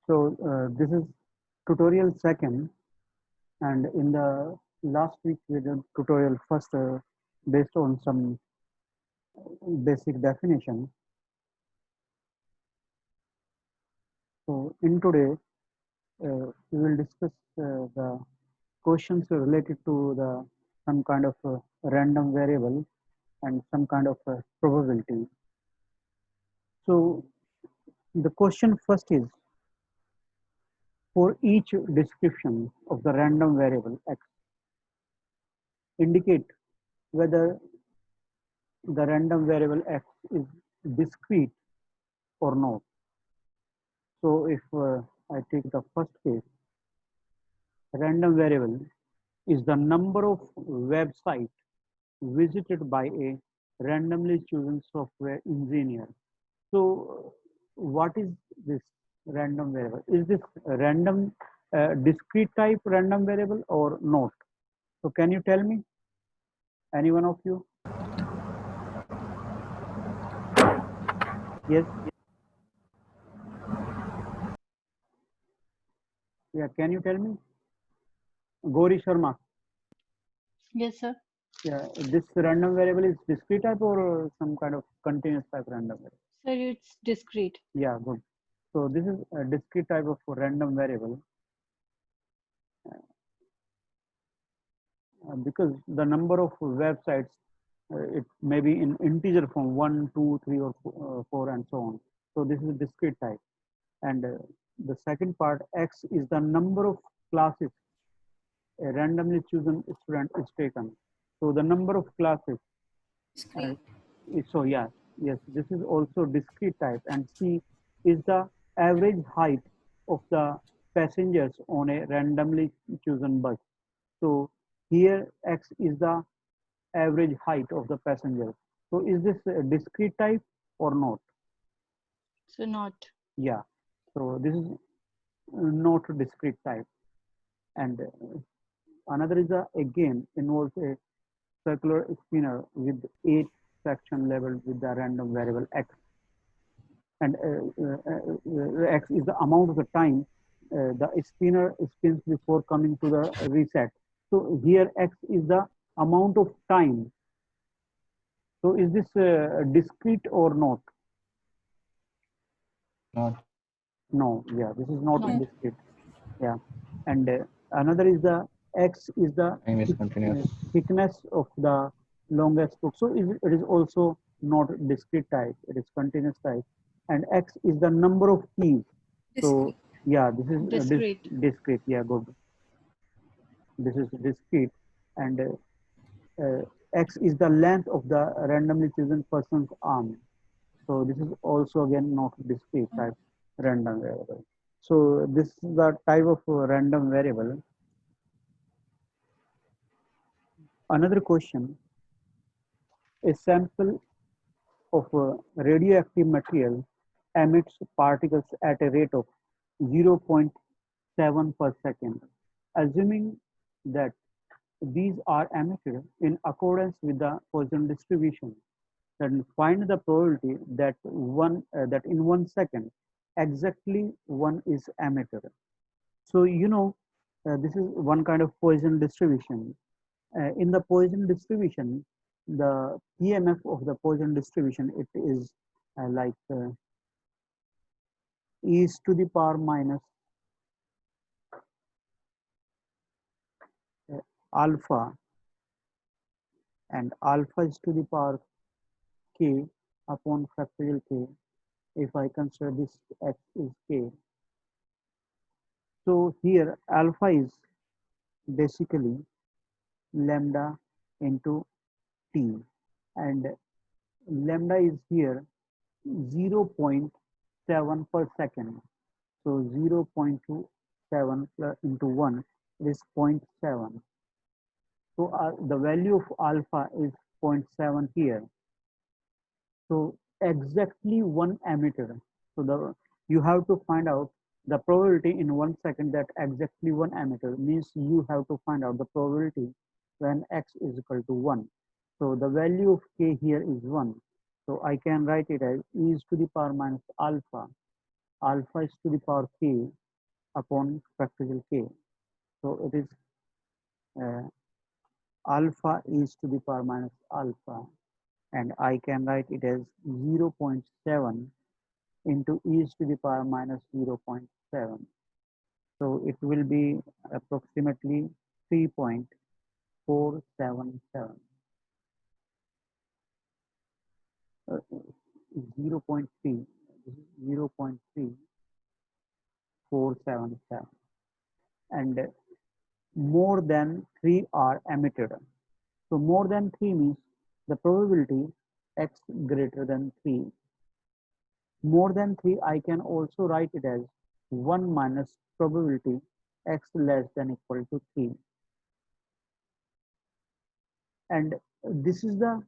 This is tutorial second, and in the last week we did tutorial first based on some basic definition. So in today we will discuss the questions related to the some kind of random variable and some kind of probability. So the question first is, for each description of the random variable x, indicate whether the random variable x is discrete or not. So if I take the first case, random variable is the number of websites visited by a randomly chosen software engineer. So what is this random variable? Is this a random discrete type random variable or not? So can you tell me, any one of you? Yes. Yeah, can you tell me? Gauri Sharma. Yes, sir. Yeah, this random variable is discrete type or some kind of continuous type random variable? Sir, it's discrete. Yeah, good. So this is a discrete type of random variable because the number of websites, it may be in integer form 1, 2, 3, or 4, and so on. So this is a discrete type. And the second part, x is the number of classes a randomly chosen student is taken. So the number of classes. So yeah, yes, this is also discrete type. And C is the average height of the passengers on a randomly chosen bus. So here x is the average height of the passenger. So is this a discrete type or not? So not. Yeah. So this is not a discrete type. And another is again involves a circular spinner with 8 section labeled with the random variable x. And x is the amount of the time the spinner spins before coming to the reset. So here x is the amount of time. So is this discrete or not? Not. No, yeah, this is not No. discrete. Yeah, and another is the x is the Time is continuous. thickness of the longest book. So it is also not discrete type. It is continuous type, and x is the number of keys. So yeah, this is Discrete. discrete. Yeah, good. This is discrete, and x is the length of the randomly chosen person's arm. So this is also again not discrete type random variable. So this is the type of random variable. Another question, a sample of radioactive material emits particles at a rate of 0.7 per second. Assuming that these are emitted in accordance with the Poisson distribution, then find the probability that that in 1 second exactly one is emitted. So this is one kind of Poisson distribution. In the Poisson distribution, the PMF of the Poisson distribution, it is like e is to the power minus alpha, and alpha is to the power k upon factorial k. If I consider this x is k, so here alpha is basically lambda into t, and lambda is here 0.7 per second. So 0.27 into 1 is zero point 0.7. So the value of alpha is 0.7 here. So exactly one emitter. So you have to find out the probability in 1 second that exactly one emitter means you have to find out the probability when x is equal to 1. So the value of k here is 1. So I can write it as e is to the power minus alpha alpha is to the power k upon factorial k. So it is uh, alpha is to the power minus alpha, and I can write it as 0.7 into e is to the power minus 0.7. So it will be approximately 3.477. 0.3, 0.3477, and more than 3 are emitted. So more than 3 means the probability x greater than 3. More than 3, I can also write it as 1 minus probability x less than equal to 3. And this is the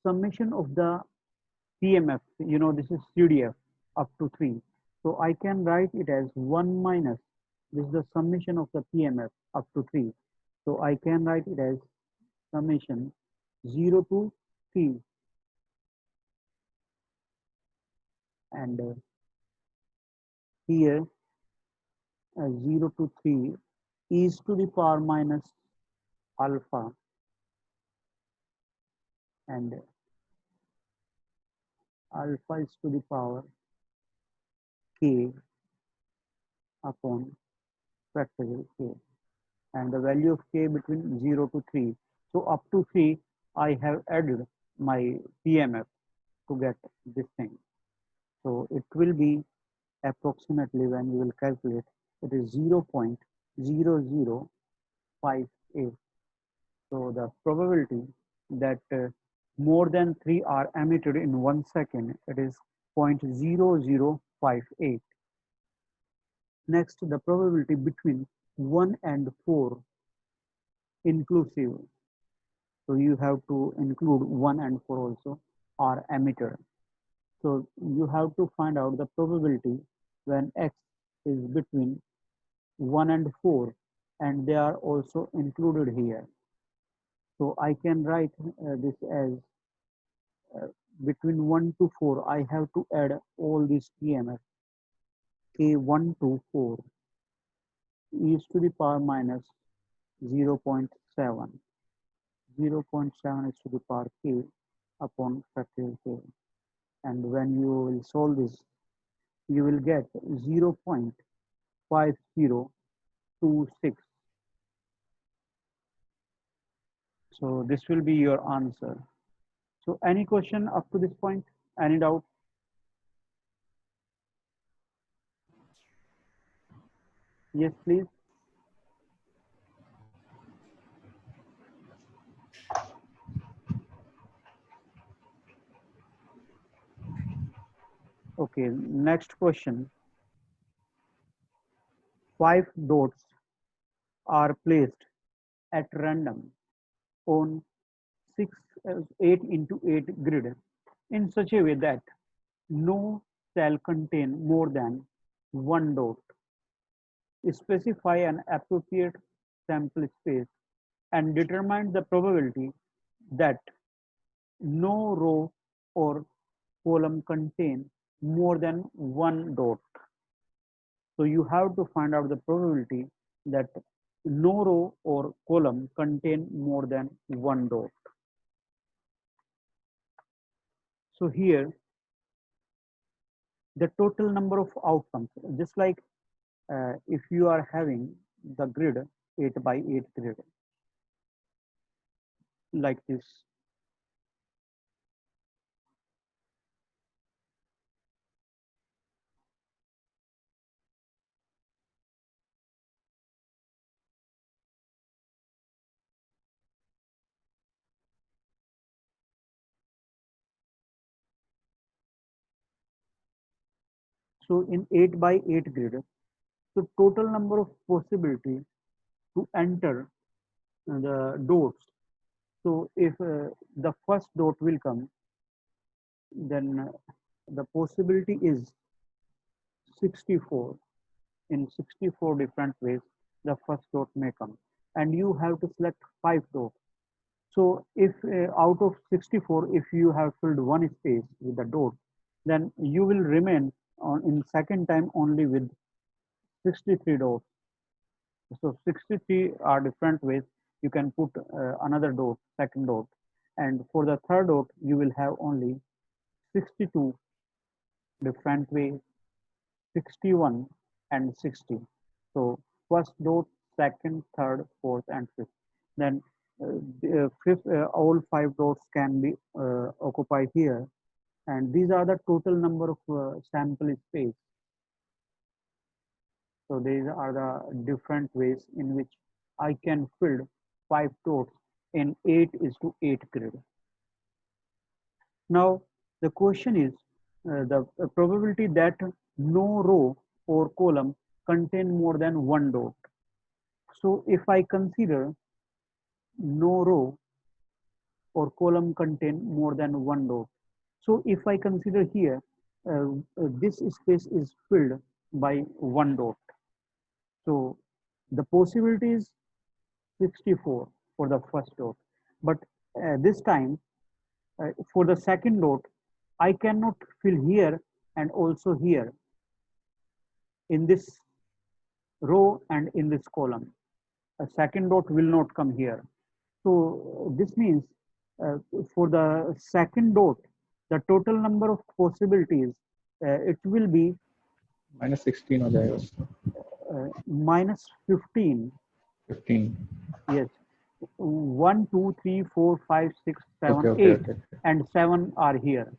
summation of the PMF. This is CDF up to 3. So I can write it as 1 minus, this is the summation of the PMF up to 3. So I can write it as summation 0 to 3, and here 0 to 3 is to the power minus alpha, and alpha is to the power k upon factorial k, and the value of k between 0 to 3. So up to 3, I have added my PMF to get this thing. So it will be approximately, when you will calculate, it is 0.0058. So the probability that more than 3 are emitted in 1 second, it is 0.0058. Next, the probability between 1 and 4 inclusive. So you have to include 1 and 4 also are emitted. So you have to find out the probability when x is between 1 and 4, and they are also included here. So I can write this as between 1 to 4, I have to add all these PMF, k1 to 4, e to the power minus 0.7. 0.7 is to the power k upon factorial k. And when you will solve this, you will get 0.5026. So this will be your answer. So any question up to this point? Any doubt? Yes, please. Okay, next question. 5 dots are placed at random on 8 into 8 grid in such a way that no cell contain more than one dot. Specify an appropriate sample space and determine the probability that no row or column contain more than one dot. So you have to find out the probability that no row or column contain more than one dot. So here, the total number of outcomes, just like if you are having the grid 8 by 8 grid like this. So in 8 by 8 grid, so total number of possibility to enter the dots. So if the first dot will come, then the possibility is 64. In 64 different ways, the first dot may come, and you have to select 5 dots. So if out of 64, if you have filled one space with the dot, then you will remain in second time only with 63 dots. So 63 are different ways you can put another dot, second dot. And for the third dot, you will have only 62 different ways, 61 and 60. So first dot, second, third, fourth, and fifth. Then fifth, all five dots can be occupied here. And these are the total number of sample space. So these are the different ways in which I can fill five dots in 8:8 grid. Now the question is the probability that no row or column contain more than one dot. So if I consider no row or column contain more than one dot. So if I consider here, this space is filled by one dot. So the possibility is 64 for the first dot. But this time, for the second dot, I cannot fill here and also here in this row and in this column. A second dot will not come here. So this means for the second dot, the total number of possibilities, it will be minus 16 हो जाएगा उसका. minus 15. 15. Yes. 1, 2, 3, 4, 5, 6, 7, Okay, 8, and 7 are here.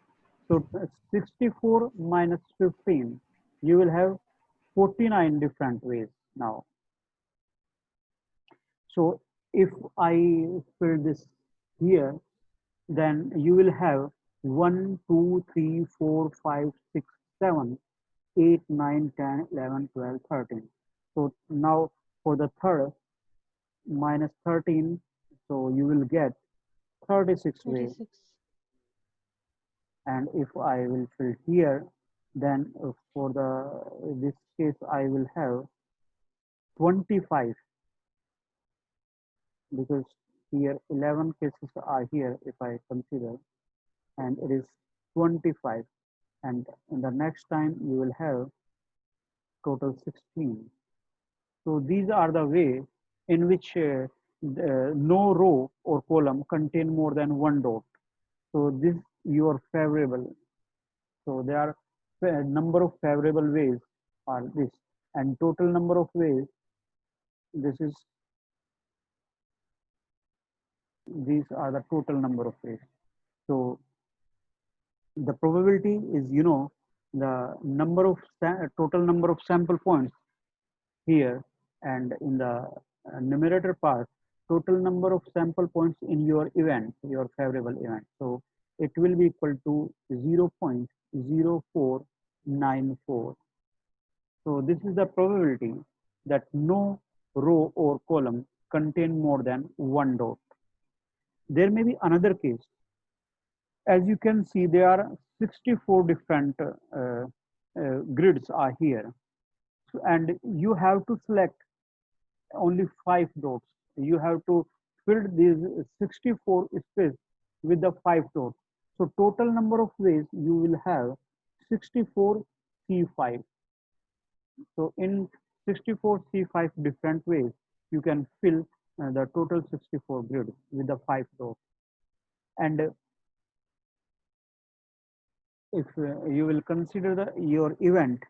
So 64 minus 15, you will have 49 different ways now. So if I fill this here, then you will have 1, 2, 3, 4, 5, 6, 7, 8, 9, 10, 11, 12, 13. So now for the third, minus 13, so you will get 36 ways. 36. And if I will fill here, then for this case I will have 25, because here 11 cases are here if I consider, and it is 25, and in the next time you will have total 16. So these are the way in which no row or column contain more than one dot. So this your favorable. So there are a number of favorable ways are this, and total number of ways, this is, these are the total number of ways. So the probability is, the number of total number of sample points here, and in the numerator part, total number of sample points in your event, your favorable event. So it will be equal to 0.0494. So this is the probability that no row or column contain more than one dot. There may be another case. As you can see, there are 64 different grids are here. So, and you have to select only 5 dots. You have to fill these 64 space with the 5 dots. So total number of ways you will have 64 C5. So in 64 C5 different ways, you can fill the total 64 grid with the 5 dots. And if you will consider your event,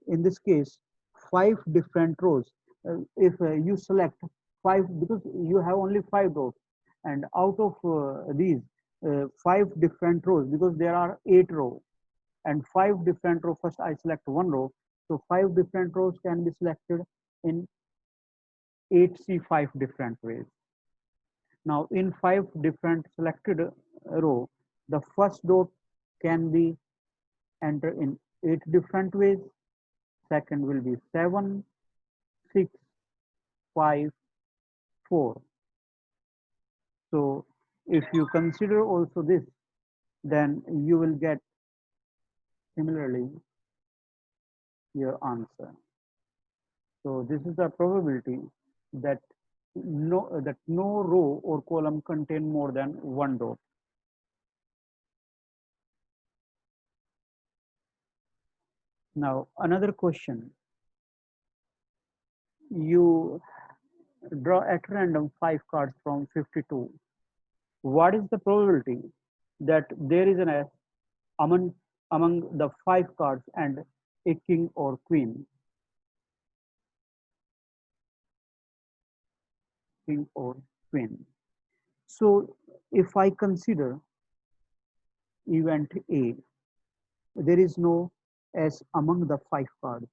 in this case, 5 different rows. If you select 5, because you have only 5 rows, and out of these 5 different rows, because there are 8 rows and 5 different rows, first I select one row, so 5 different rows can be selected in 8C5 different ways. Now in 5 different selected row, the first dot can be entered in 8 different ways. Second will be 7, 6, 5, 4. So if you consider also this, then you will get similarly your answer. So this is the probability that no row or column contain more than one dot. Now, another question. You draw at random 5 cards from 52. What is the probability that there is an S among the 5 cards and a king or queen? King or queen. So if I consider event A, there is no S among the 5 cards.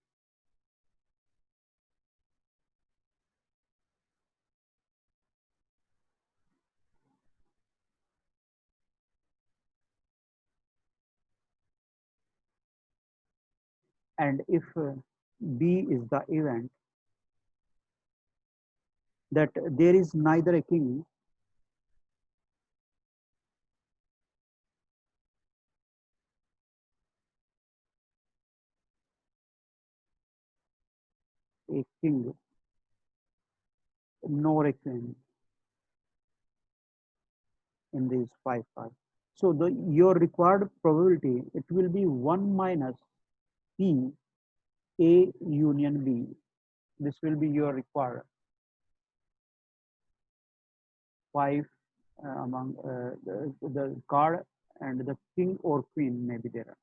And if B is the event, that there is neither a king a king nor a queen in these 5 cards. So your required probability, it will be 1 minus P A union B. This will be your required 5 among the card, and the king or queen may be there.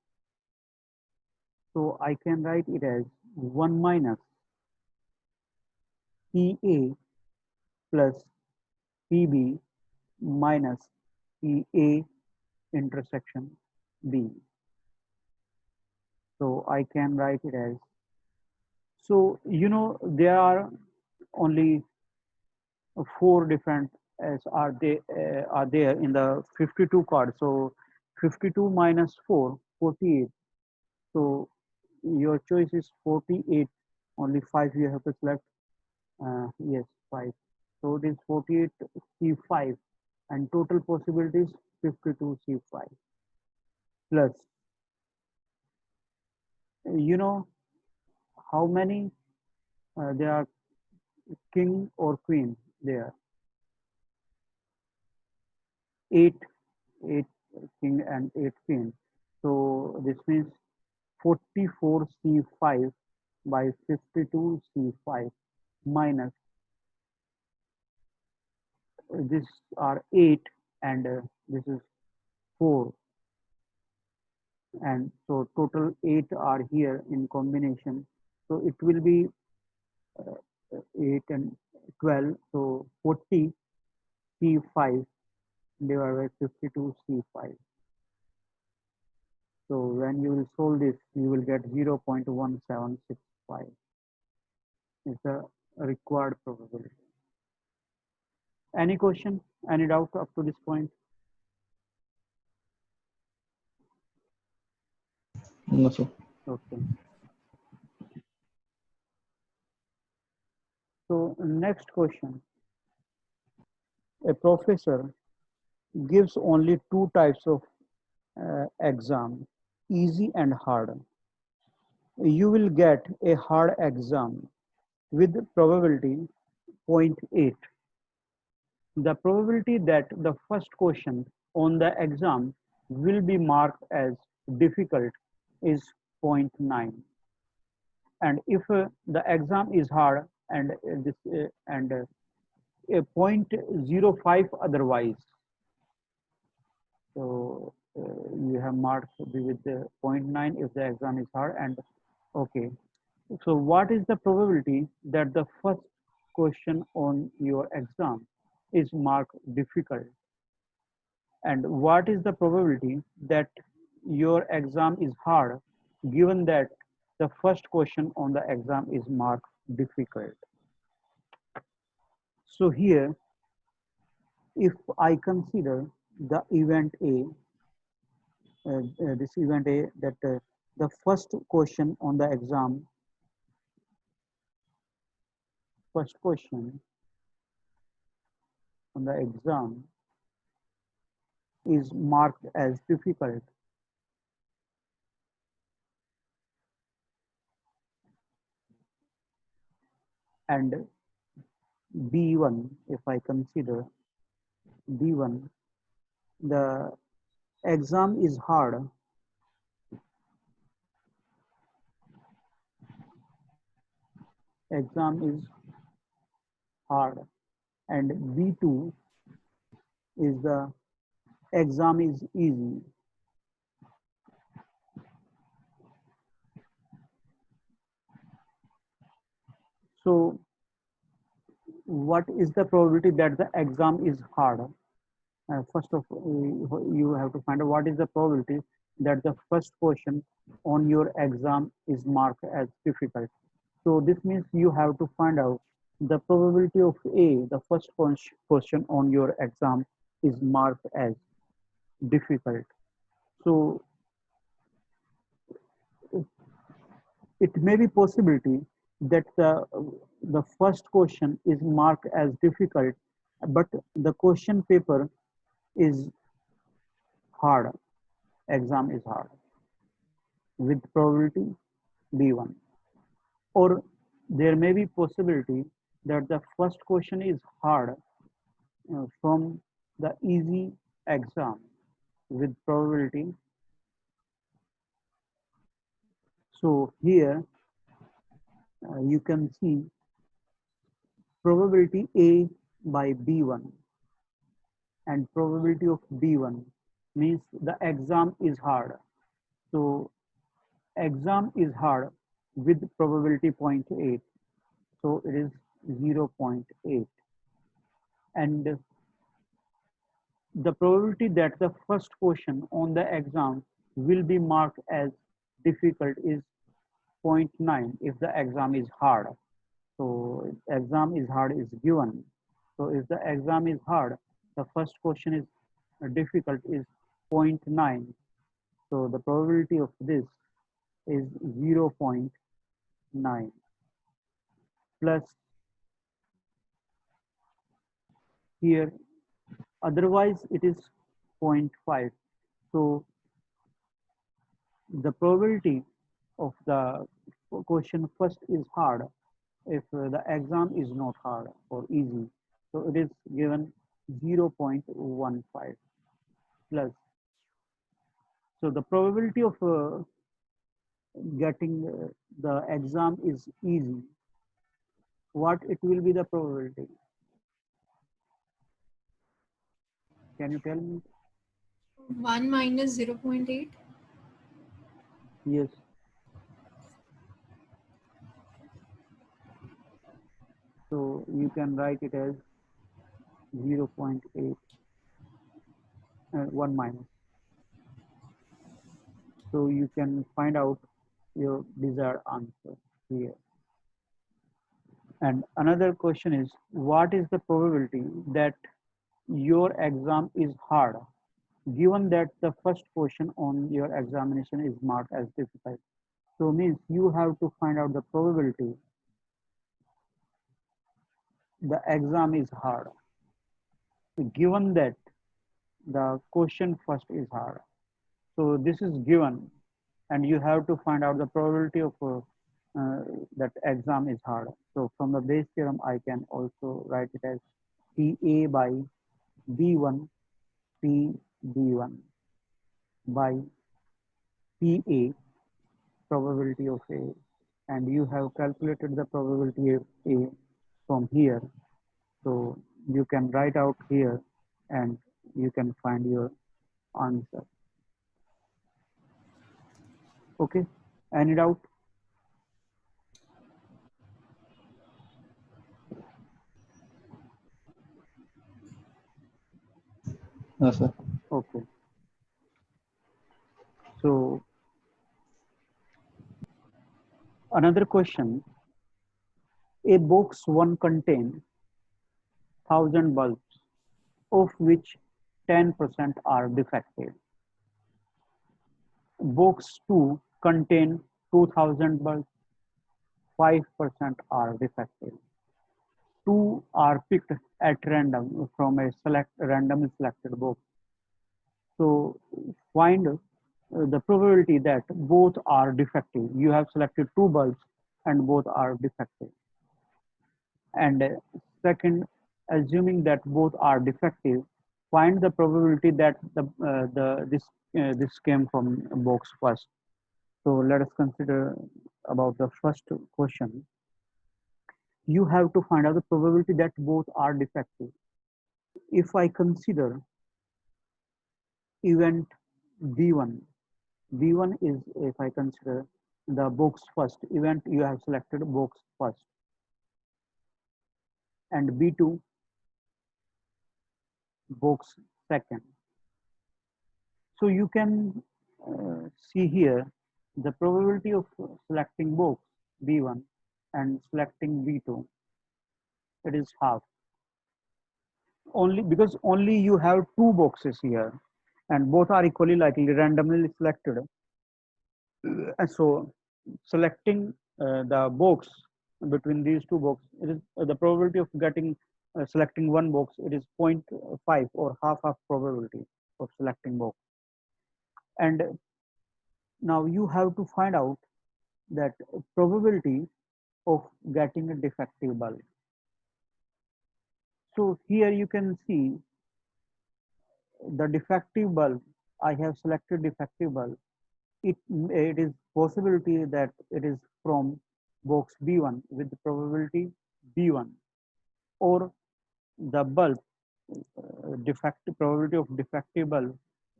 So I can write it as 1 minus PA plus PB minus PA intersection B. So I can write it as, so there are only 4 different as are there in the 52 card. So 52 minus 4, 48. So your choice is 48. Only 5 you have to select. Yes, 5. So it is 48 C5, and total possibilities 52 C5 plus. You know how many there are king or queen there? 8, 8 king and 8 queen. So this means 44 C5 by 52 C5 minus this are 8, and this is 4, and so total 8 are here in combination. So it will be 8 and 12, so 40 C5 divided by 52 C5. So when you will solve this, you will get 0.1765. It's a required probability. Any question? Any doubt up to this point? No, sir. Okay. So next question. A professor gives only 2 types of exam, easy and hard. You will get a hard exam with probability 0.8. The probability that the first question on the exam will be marked as difficult is 0.9. And if the exam is hard and a 0.05 otherwise, so you have marked with the 0.9 if the exam is hard. And okay, so what is the probability that the first question on your exam is marked difficult? And what is the probability that your exam is hard, given that the first question on the exam is marked difficult? So here, if I consider the event A, this event A, that the first question on the exam, is marked as difficult, and B1, if I consider B1, the exam is hard exam is hard, and B2 is the exam is easy. So what is the probability that the exam is hard? First of all, you have to find out what is the probability that the first question on your exam is marked as difficult. So this means you have to find out the probability of A, the first question on your exam is marked as difficult. So it may be possibility that the first question is marked as difficult, but the question paper is hard, exam is hard with probability B1. Or there may be possibility that the first question is hard from the easy exam with probability. So here you can see probability A by B1, and probability of B1 means the exam is hard. So exam is hard with probability 0.8. So it is 0.8. And the probability that the first question on the exam will be marked as difficult is 0.9 if the exam is hard. So exam is hard is given. So if the exam is hard, the first question is difficult is 0.9. So the probability of this is 0.9 plus here, otherwise it is 0.5. So the probability of the question first is hard if the exam is not hard or easy. So it is given 0.15 plus. So the probability of getting the exam is easy. What it will be the probability? Can you tell me? 1 minus 0.8. Yes. So you can write it as 0.8 1 minus. So you can find out your desired answer here. And another question is, what is the probability that your exam is hard, given that the first question on your examination is marked as difficult? So means you have to find out the probability the exam is hard, given that the question first is hard. So this is given, and you have to find out the probability of that exam is hard. So from the Bayes theorem, I can also write it as PA by B1 PB1 by PA, probability of A, and you have calculated the probability of A from here. So you can write out here and you can find your answer. Okay, any doubt? No, sir. Okay. So another question, a box 1 contains 1000 bulbs, of which 10% are defective. Box 2 contain 2000 bulbs, 5% are defective. 2 are picked at random from a randomly selected box. So find the probability that both are defective. You have selected 2 bulbs and both are defective. And second, assuming that both are defective, find the probability that this came from box first. So let us consider about the first question. you have to find out the probability that both are defective. If I consider event B1, B1 is, if I consider the box first, event you have selected box first, and B2 box second. So you can see here the probability of selecting box B1 and selecting B2, it is half. Only because only you have two boxes here and both are equally likely randomly selected. And so selecting the box between these two boxes, it is the probability of getting selecting one box, it is 0.5 or half probability of selecting box. And now you have to find out that probability of getting a defective bulb. So here you can see the defective bulb. I have selected defective bulb. It is possibility that it is from box B1 with the probability B1, or the bulb defective probability of defective bulb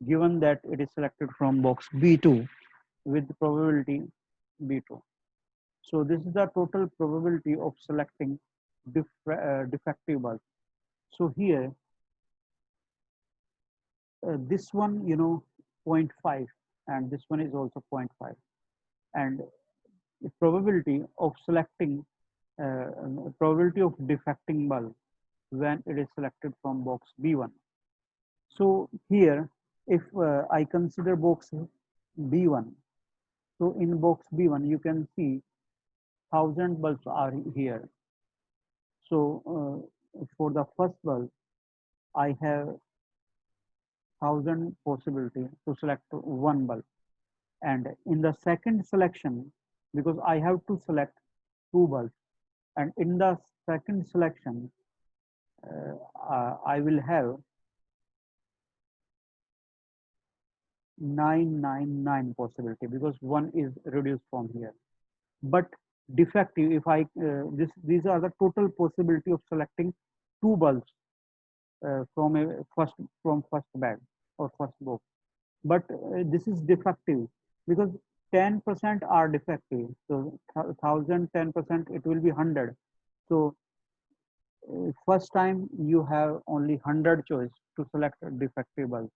given that it is selected from box B2 with the probability B2. So this is the total probability of selecting defective bulb. So here, this one, 0.5, and this one is also 0.5. And the probability of selecting, probability of defecting bulb when it is selected from box B1. So here, if I consider box B1, so in box B1, you can see 1,000 bulbs are here. So for the first bulb, I have 1,000 possibility to select one bulb. And in the second selection, because I have to select two bulbs, and in the second selection, I will have 999 possibility because one is reduced from here. But defective, if I these are the total possibility of selecting two bulbs from first bag or first box. But this is defective because 10% are defective. So 1,000, 10%, it will be 100. So first time you have only 100 choice to select a defective bulb,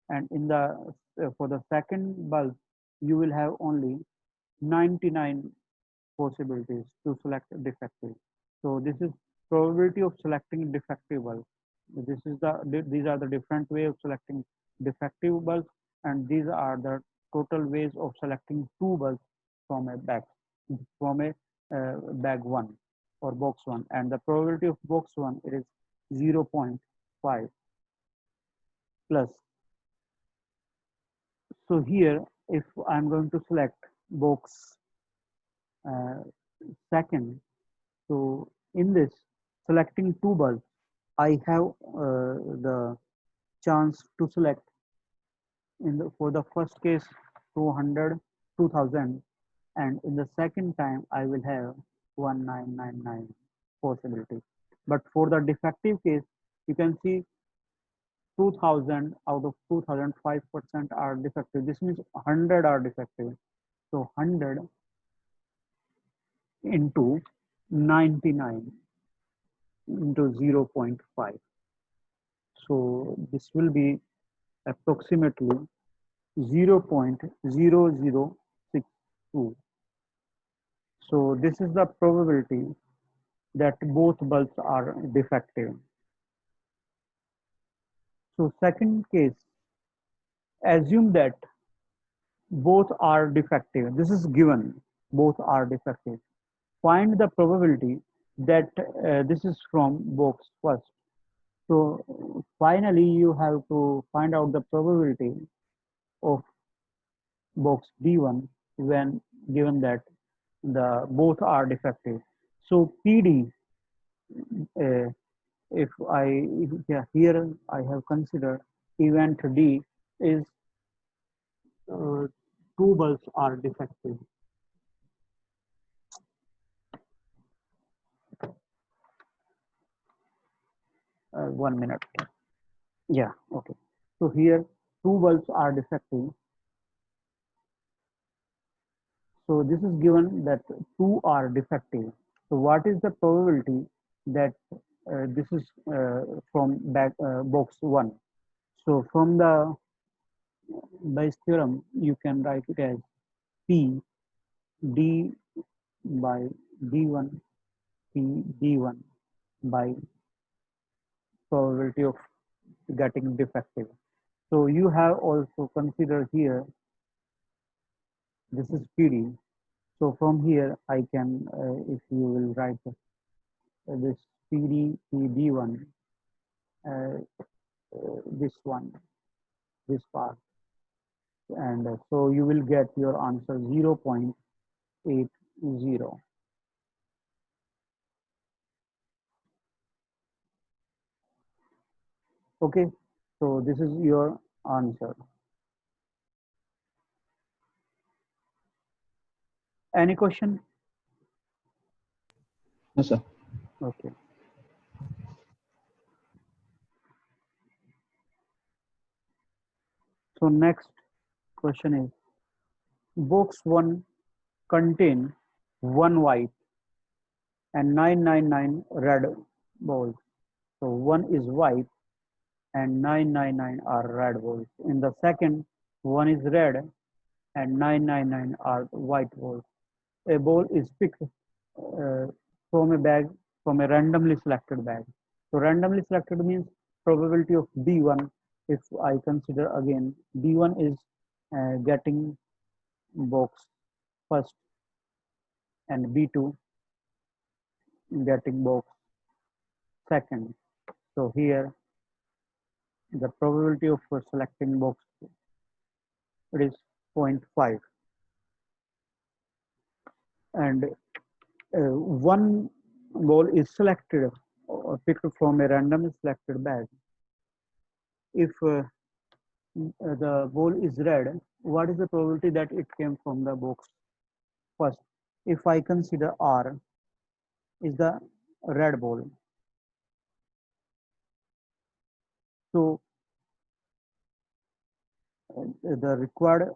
and in the for the second bulb you will have only 99 possibilities to select defective. So this is probability of selecting defective bulb. These are the different way of selecting defective bulbs, and these are the total ways of selecting two bulbs from a bag bag one or box one, and the probability of box one, it is 0.5 plus. So here, if I'm going to select box second, so in this selecting two bulbs, I have the chance to select for the first case 200, 2000, and in the second time I will have 1999 possibility. But for the defective case, you can see 2000 out of 2000, 5% are defective. This means 100 are defective. So 100 into 99 into 0.5. So this will be approximately 0.0062. So this is the probability that both bulbs are defective. So second case, assume that both are defective. This is given, both are defective. Find the probability that this is from box first. So finally, you have to find out the probability of box B1 when given that the both are defective. So PD, if I here I have considered event D is two bulbs are defective. 1 minute. Yeah, okay. So here two bulbs are defective. So this is given that two are defective. So what is the probability that this is from box 1? So from the Bayes theorem, you can write it as P d by d1 P d1 by probability of getting defective. So you have also considered here, this is PD. So from here, I can, if you will write this PD PD1, this one, this part, and so you will get your answer 0.80. Okay, so this is your answer. Any question? No, sir. Okay. So next question is, box 1 contain 1 white and 999 red balls. So 1 is white and 999 are red balls. In the second, 1 is red and 999 are white balls. A ball is picked from a bag, from a randomly selected bag. So randomly selected means probability of B1. If I consider again, B1 is getting box first and B2 getting box second. So here the probability of selecting box, it is 0.5, and one ball is selected or picked from a randomly selected bag. If the ball is red, what is the probability that it came from the box first? If I consider R is the red ball, so the required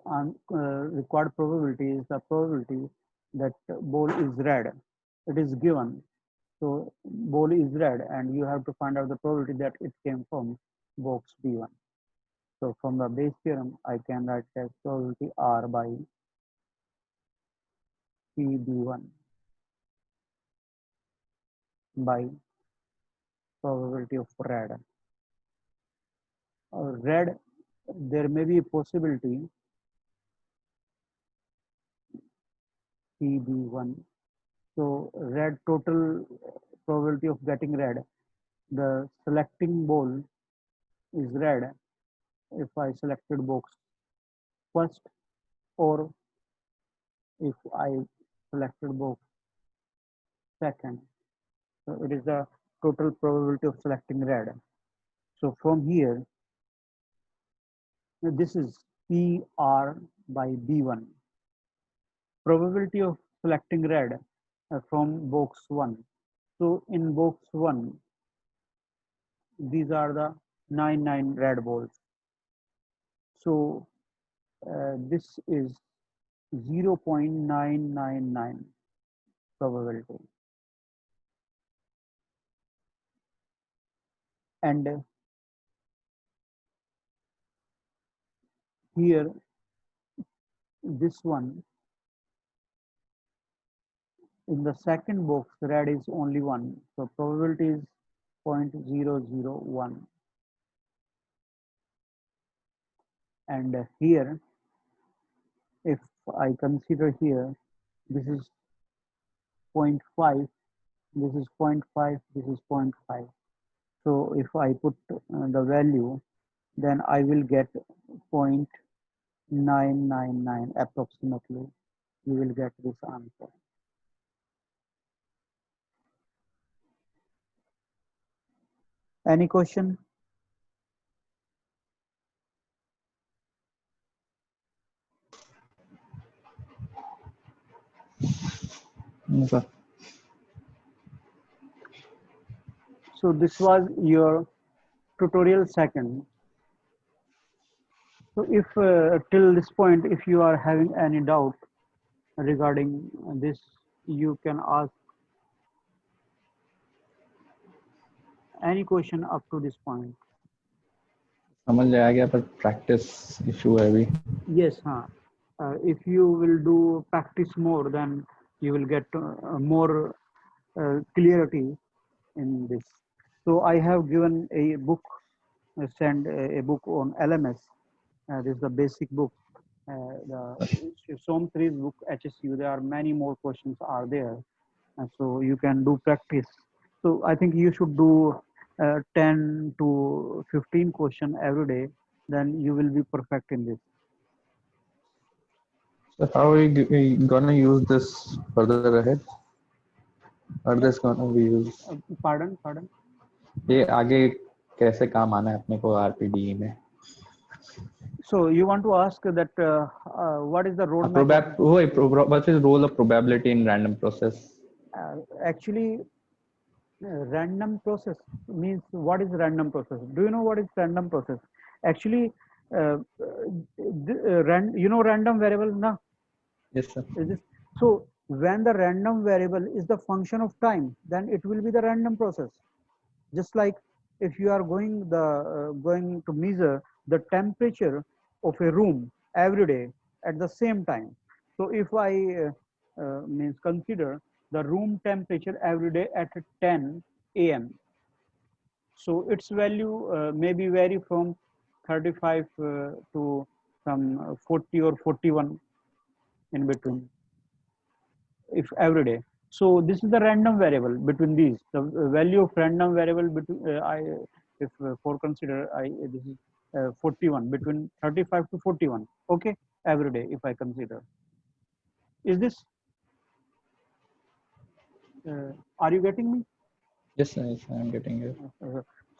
probability is the probability that ball is red. It is given. So ball is red, and you have to find out the probability that it came from box B1. So from the Bayes theorem, I can write as probability R by PB1 by probability of red. Red, there may be a possibility PB1. So red, total probability of getting red, the selecting ball is red if I selected box first, or if I selected box second. So it is the total probability of selecting red. So from here, this is PR by B1. Probability of selecting red from box 1. So in box 1, these are the 99 red balls. So this is 0.999 probability. And here, this one, in the second box, red is only 1. So probability is 0.001. And here, if I consider here, this is 0.5, this is 0.5, this is 0.5. So if I put the value, then I will get 0.999 approximately. You will get this answer. Any question? No, sir. So this was your tutorial second. So if till this point, if you are having any doubt regarding this, you can ask any question up to this point. समझ में आ गया पर practice issue है अभी. Yes, if you will do practice more, then you will get more clarity in this. So I have given a book, send a book on LMS. This is the basic book. The SOM 3's book, HSU, there are many more questions are there. And so you can do practice. So I think you should do 10 to 15 question every day, then you will be perfect in this. So how are we gonna use this further ahead? Or this gonna be used? Pardon? ये आगे कैसे काम आना है अपने को RPDE में? So you want to ask that what is the roadmap? What is the role of probability in random process? Actually, random process means what is random process? Do you know what is random process? Actually, you know random variable, na? Yes, sir. So when the random variable is the function of time, then it will be the random process. Just like if you are going to measure the temperature of a room every day at the same time. So if I means consider the room temperature every day at 10 a.m. So its value may vary from 35 to some 40 or 41 in between, if every day. So this is the random variable between these. The value of random variable between for consider this is 41, between 35 to 41. Okay, every day if I consider. Is this? Are you getting me? Yes, sir. Yes, I am getting it.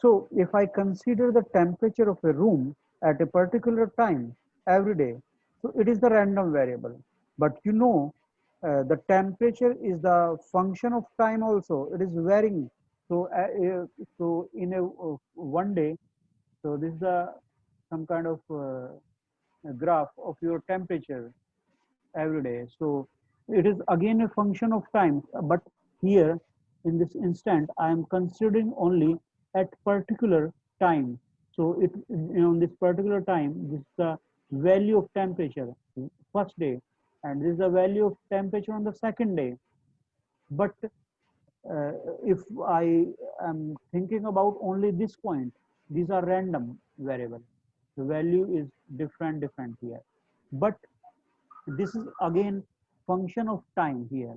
So if I consider the temperature of a room at a particular time every day, so it is the random variable. But you know, the temperature is the function of time also. It is varying. So so in a one day, so this is some kind of graph of your temperature every day. So it is again a function of time. But here in this instant, I am considering only at particular time. So it on this particular time, this is the value of temperature first day, and this is the value of temperature on the second day. But if I am thinking about only this point, these are random variable. The value is different here. But this is again function of time here.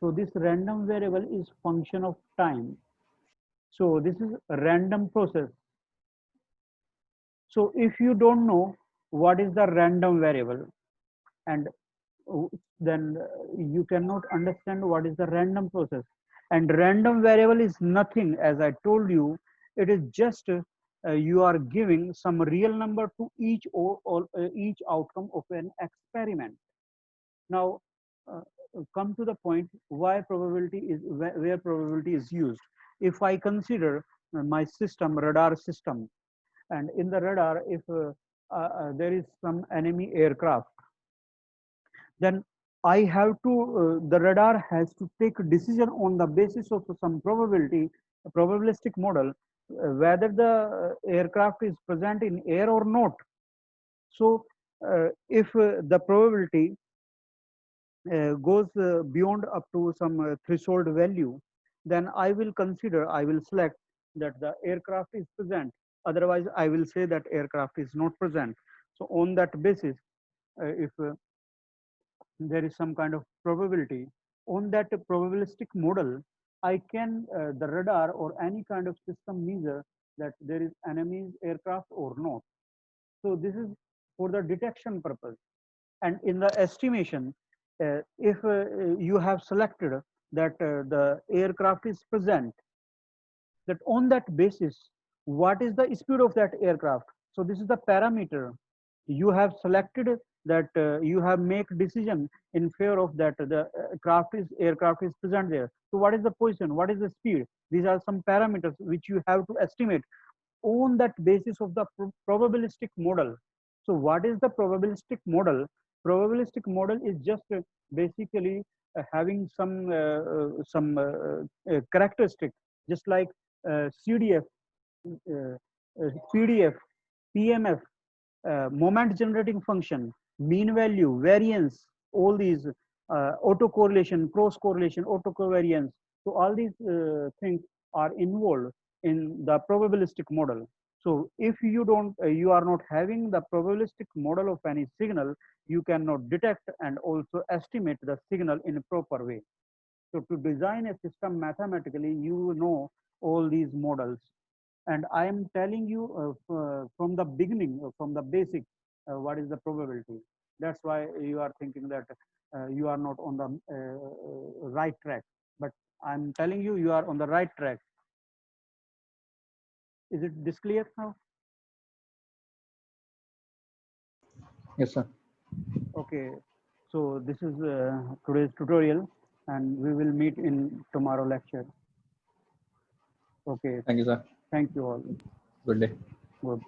So this random variable is function of time. So this is a random process. So if you don't know what is the random variable, and then you cannot understand what is the random process. And random variable is nothing, as I told you, it is just you are giving some real number to each each outcome of an experiment. Now come to the point why probability is where probability is used. If I consider my system, radar system, and in the radar, if there is some enemy aircraft, then I have to, the radar has to take a decision on the basis of some probability, a probabilistic model, whether the aircraft is present in air or not. So if the probability goes beyond up to some threshold value, then I will select that the aircraft is present. Otherwise, I will say that aircraft is not present. So on that basis, if there is some kind of probability, on that probabilistic model, I can, the radar or any kind of system measure that there is enemy aircraft or not. So this is for the detection purpose. And in the estimation, if you have selected that the aircraft is present, that on that basis, what is the speed of that aircraft? So this is the parameter you have selected that you have make decision in favor of that the aircraft is present there. So what is the position, what is the speed? These are some parameters which you have to estimate on that basis of the probabilistic model. So what is the probabilistic model? Probabilistic model is just basically having some characteristic, just like CDF, uh, PDF, PMF, moment generating function, mean value, variance, all these autocorrelation, cross correlation, autocovariance. So all these things are involved in the probabilistic model. So if you don't, you are not having the probabilistic model of any signal, you cannot detect and also estimate the signal in a proper way. So to design a system mathematically, you know all these models. And I am telling you from the beginning, from the basic, what is the probability. That's why you are thinking that you are not on the right track. But I'm telling you, you are on the right track. Is it this clear now? Yes, sir. Okay. So this is today's tutorial, and we will meet in tomorrow lecture. Okay. Thank you, sir. Thank you all. Good day. Good.